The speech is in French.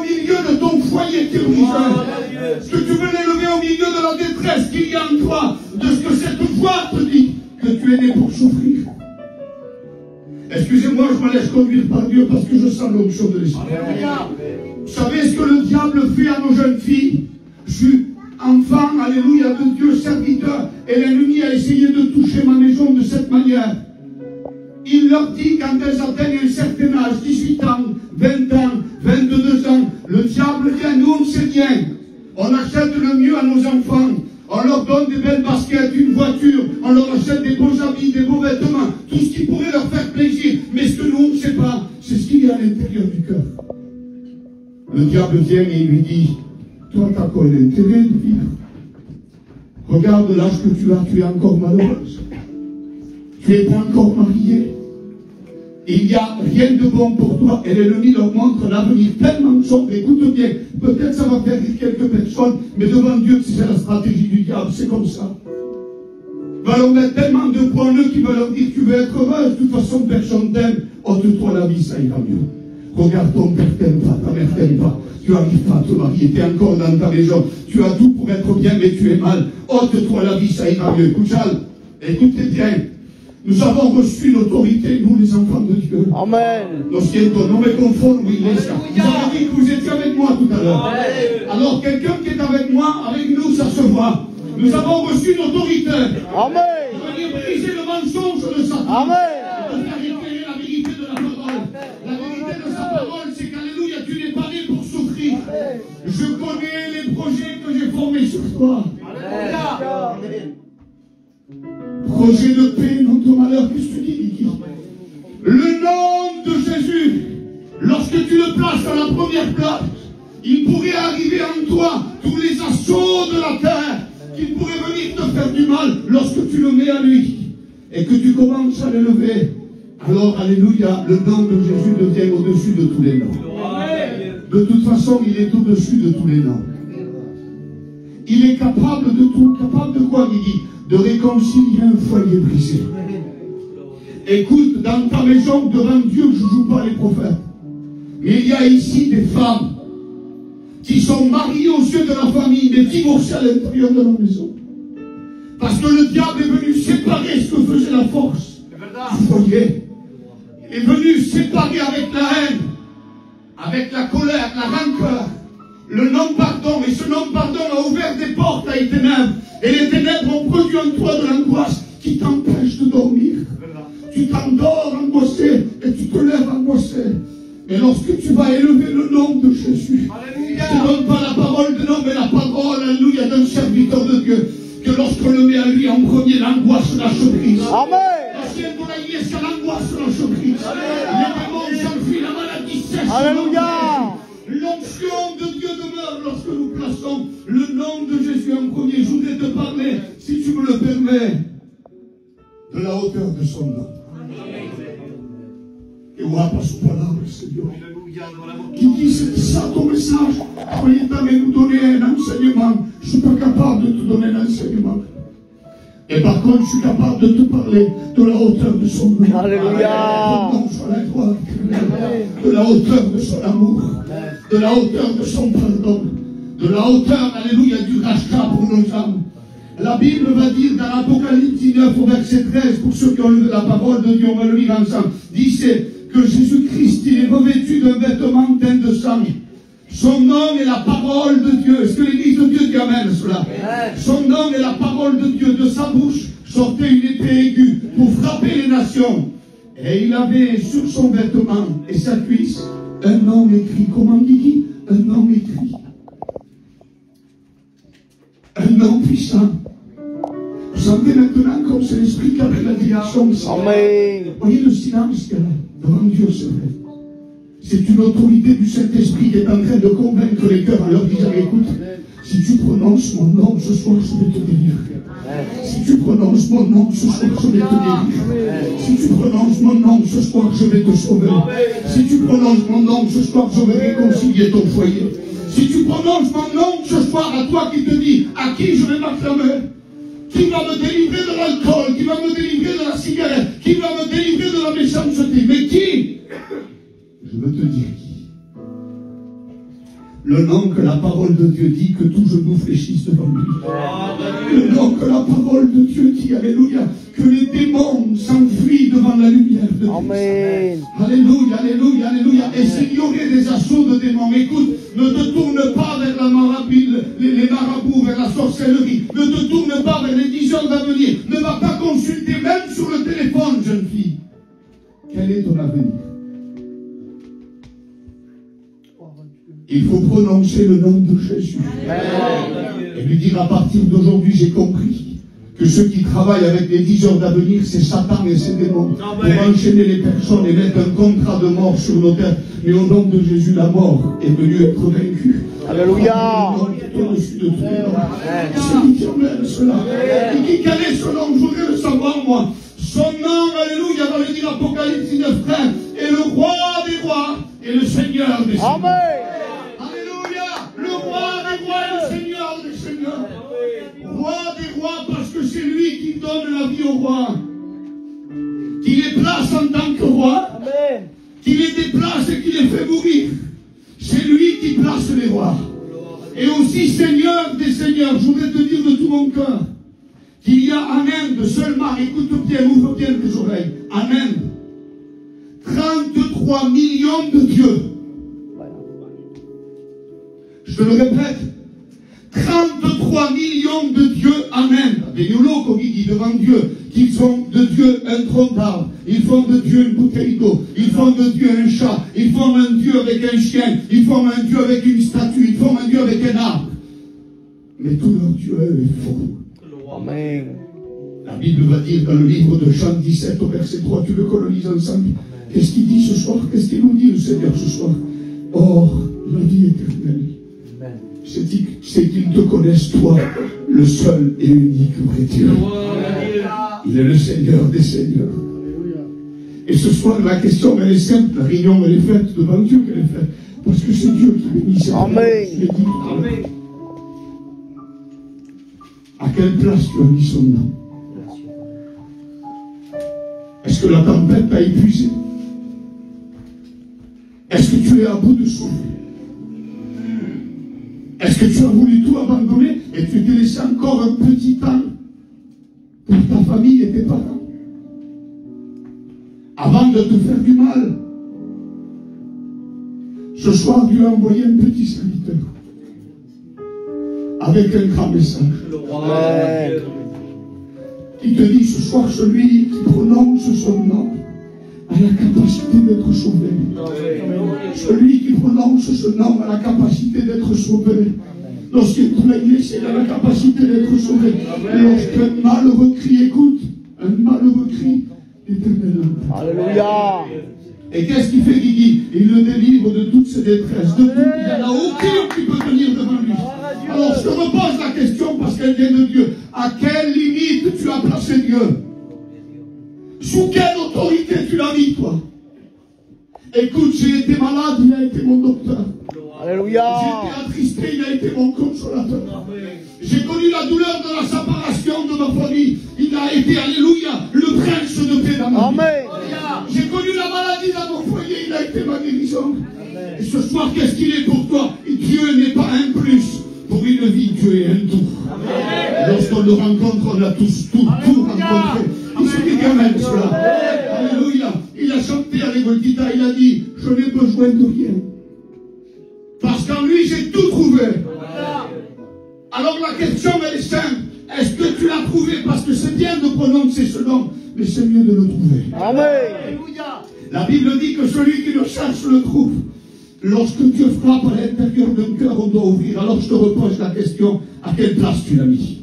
milieu de ton foyer qui ruisselle. Est-ce que tu veux l'élever au milieu de la détresse qu'il y a en toi, de ce que cette voix te dit, que tu es né pour souffrir? Excusez-moi, je me laisse conduire par Dieu parce que je sens l'onction de l'Esprit. Vous savez ce que le diable fait à nos jeunes filles? Je suis enfant, alléluia, de Dieu, serviteur, et l'ennemi a essayé de toucher ma maison de cette manière. Il leur dit quand elles atteignent un certain âge, 18 ans, 20 ans, 22 ans, le diable vient, nous on ne sait rien. On achète le mieux à nos enfants. On leur donne des belles baskets, une voiture, on leur achète des beaux habits, des beaux vêtements, tout ce qui pourrait leur faire plaisir. Mais ce que nous, on ne sait pas, c'est ce qu'il y a à l'intérieur du cœur. Le diable vient et il lui dit, toi, tu as quoi l'intérêt de vivre? Regarde l'âge que tu es encore malheureuse. Tu n'es pas encore mariée. Il n'y a rien de bon pour toi. Et l'ennemi leur montre l'avenir tellement sombre. Écoute bien, peut-être ça va faire rire quelques personnes, mais devant Dieu, c'est la stratégie du diable, c'est comme ça. Il va leur mettre tellement de points nœuds qui va leur dire, tu veux être heureuse, de toute façon personne t'aime, ôte-toi la vie, ça ira mieux. Regarde, ton père t'aime pas, ta mère t'aime pas, tu n'arrives pas à te marier, tu es encore dans ta maison, tu as tout pour être bien, mais tu es mal, ôte-toi la vie, ça ira mieux. Écoute, Charles, écoutez bien. Nous avons reçu l'autorité, nous les enfants de Dieu. Amen. Nos siento, non me conformo, Iglesia. Vous avez dit que vous étiez avec moi tout à l'heure. Alors quelqu'un qui est avec moi, avec nous, ça se voit. Nous avons reçu l'autorité. Amen. De venir briser le mensonge de Satan. Amen. De faire éclairer la vérité de la parole. La vérité de sa parole, c'est qu'alléluia, tu n'es pas né pour souffrir. Je connais les projets que j'ai formés sur toi. Amen. Projet de paix, notre malheur, qu'est-ce que tu dis, Niki? Le nom de Jésus, lorsque tu le places à la première place, il pourrait arriver en toi tous les assauts de la terre qui pourraient venir te faire du mal lorsque tu le mets à lui et que tu commences à l'élever. Alors, alléluia, le nom de Jésus devient au-dessus de tous les noms. De toute façon, il est au-dessus de tous les noms. Il est capable de tout. Capable de quoi, Niki? De réconcilier un foyer brisé. Écoute, dans ta maison, devant Dieu, je ne joue pas les prophètes. Mais il y a ici des femmes qui sont mariées aux yeux de la famille, mais divorcées à l'intérieur de la maison. Parce que le diable est venu séparer ce que faisait la force du foyer. Il est venu séparer avec la haine, avec la colère, la rancœur, le non-pardon. Et ce non-pardon a ouvert des portes à les ténèbres. Et les ténèbres ont produit en toi de l'angoisse qui t'empêche de dormir. Tu t'endors angoissé et tu te lèves angoissé. Mais lorsque tu vas élever le nom de Jésus, tu ne donnes pas la parole de l'homme, mais la parole, alléluia, d'un serviteur de Dieu, que lorsqu'on le met à lui en premier, l'angoisse lâche prise. Amen. La sienne de la Iglesia, l'angoisse lâche prise. Les démons s'enfuient, la maladie cesse. Alléluia. L'onction de Dieu demeure lorsque nous plaçons le nom de Jésus en premier. Je voudrais te parler, si tu me le permets, de la hauteur de son nom. Et voilà pas sous parole, Seigneur. Qui dit c'est ça ton message? Soyez t'avez nous donner un enseignement. Je ne suis pas capable de te donner un enseignement. Et par contre, je suis capable de te parler de la hauteur de son nom. Alléluia. De la hauteur de son amour. De la hauteur de son pardon. De la hauteur, alléluia, du rachat pour nos âmes. La Bible va dire dans l'Apocalypse 19 au verset 13, pour ceux qui ont lu la parole de Dieu, on va le lire ensemble, dit que Jésus-Christ, il est revêtu d'un vêtement teint de sang. Son nom est la parole de Dieu. Est-ce que l'Église de Dieu dit amen cela? Son nom est la parole de Dieu. De sa bouche sortait une épée aiguë pour frapper les nations. Et il avait sur son vêtement et sa cuisse un nom écrit. Comment dit-il? Un nom écrit. Un nom puissant. Vous savez maintenant comme c'est l'Esprit qui a pris la direction. Amen. Voyez le silence qu'il y a là. Devant Dieu, c'est vrai. C'est une autorité du Saint-Esprit qui est en train de convaincre les cœurs en leur disant, écoute, si tu prononces mon nom ce soir, je vais te délivrer. Si tu prononces mon nom ce soir, je vais te délivrer. Si tu prononces mon nom ce soir, je vais te sauver. Si tu prononces mon nom ce soir, je vais réconcilier ton foyer. Si tu prononces mon nom ce soir, à toi qui te dis, à qui je vais m'acclamer, qui va me délivrer de l'alcool, qui va me délivrer de la cigarette, qui va me délivrer de la méchanceté, mais qui? Je veux te dire qui. Le nom que la parole de Dieu dit, que tout genou fléchisse devant lui. Le nom que la parole de Dieu dit, alléluia, que les démons s'enfuient devant la lumière de Dieu. Amen. Alléluia, alléluia, alléluia. Et s'il y aurait des assauts de démons, écoute, ne te tourne pas vers la les marabouts, vers la sorcellerie. Ne te tourne pas vers les visions d'avenir. Ne va pas consulter, même sur le téléphone, jeune fille. Quel est ton avenir? Il faut prononcer le nom de Jésus. Et lui dire, à partir d'aujourd'hui, j'ai compris que ceux qui travaillent avec des visions d'avenir, c'est Satan et ses démons. Pour enchaîner les personnes et mettre un contrat de mort sur nos têtes. Mais au nom de Jésus, la mort est venue être vaincue. Alléluia. Celui qui emmène cela. Et quel est ce nom? Je voudrais le savoir, moi. Son nom, alléluia, va le dire Apocalypse 19, frère, est le roi des rois et le Seigneur des seigneurs. Amen. Le roi des rois et le Seigneur des seigneurs. Roi des rois parce que c'est lui qui donne la vie au roi. Qui les place en tant que roi. Amen. Qui les déplace et qui les fait mourir. C'est lui qui place les rois. Et aussi Seigneur des seigneurs. Je voudrais te dire de tout mon cœur qu'il y a en Inde seulement, écoute bien, ouvre bien tes oreilles, en Inde, 33 millions de dieux. Je te le répète, 33 millions de dieux en Inde. Des yolo, comme il dit, devant Dieu, qui font de Dieu un tronc d'arbre, ils font de Dieu une bouteille d'eau, ils font de Dieu un chat, ils font un Dieu avec un chien, ils font un Dieu avec une statue, ils font un Dieu avec un arbre. Mais tout leur Dieu est faux. Amen. La Bible va dire dans le livre de Jean 17 au verset 3, tu le colonises ensemble. Qu'est-ce qu'il dit ce soir? Qu'est-ce qu'il nous dit le Seigneur ce soir? Or, la vie éternelle, c'est qu'ils te connaissent, toi, le seul et unique vrai Dieu. Il est le Seigneur des seigneurs. Et ce soir, la question, elle est simple. La réunion, elle est faite devant Dieu qu'elle est faite. Parce que c'est Dieu qui bénit cette Amen. Amen. À quelle place tu as mis son nom? Est-ce que la tempête t'a épuisé? Est-ce que tu es à bout de souffle? Est-ce que tu as voulu tout abandonner et tu t'es laissé encore un petit temps pour ta famille et tes parents? Avant de te faire du mal, ce soir Dieu a envoyé un petit serviteur avec un grand message. Qui te dit ce soir, celui qui prononce son nom a la capacité d'être sauvé. Celui qui prononce ce nom a la capacité d'être sauvé. Lorsqu'il est l'église, il a la capacité d'être sauvé. Lorsqu'un malheureux crie, écoute, un malheureux crie, l'Éternel entend. Alléluia. Et qu'est-ce qu'il fait, Guigui? Il le délivre de toutes ses détresses. De tout. Il n'y en a aucun qui peut tenir devant lui. Alors je te repose la question parce qu'elle vient de Dieu. À quelle limite tu as placé Dieu? Sous quelle autorité tu l'as mis, toi? Écoute, j'ai été malade, il a été mon docteur. Alléluia. J'ai été attristé, il a été mon consolateur. J'ai connu la douleur de la séparation de ma famille. Il a été, alléluia, le prince de paix dans ma vie. Amen. J'ai connu la maladie dans mon foyer, il a été ma guérison. Et ce soir, qu'est-ce qu'il est pour toi? Dieu n'est pas un plus. Pour une vie, Dieu est un tout. Lorsqu'on le rencontre, on a tous tout rencontré. Il suffit quand même cela. Alléluia. Il a chanté à l'Évoltita, il a dit, je n'ai besoin de rien. Parce qu'en lui, j'ai tout trouvé. Alors la question, elle est simple. Est-ce que tu l'as trouvé? Parce que c'est bien de prononcer ce nom, mais c'est mieux de le trouver. Amen. La Bible dit que celui qui le cherche le trouve. Lorsque Dieu frappe à l'intérieur d'un cœur, on doit ouvrir. Alors je te repose la question, à quelle place tu l'as mis?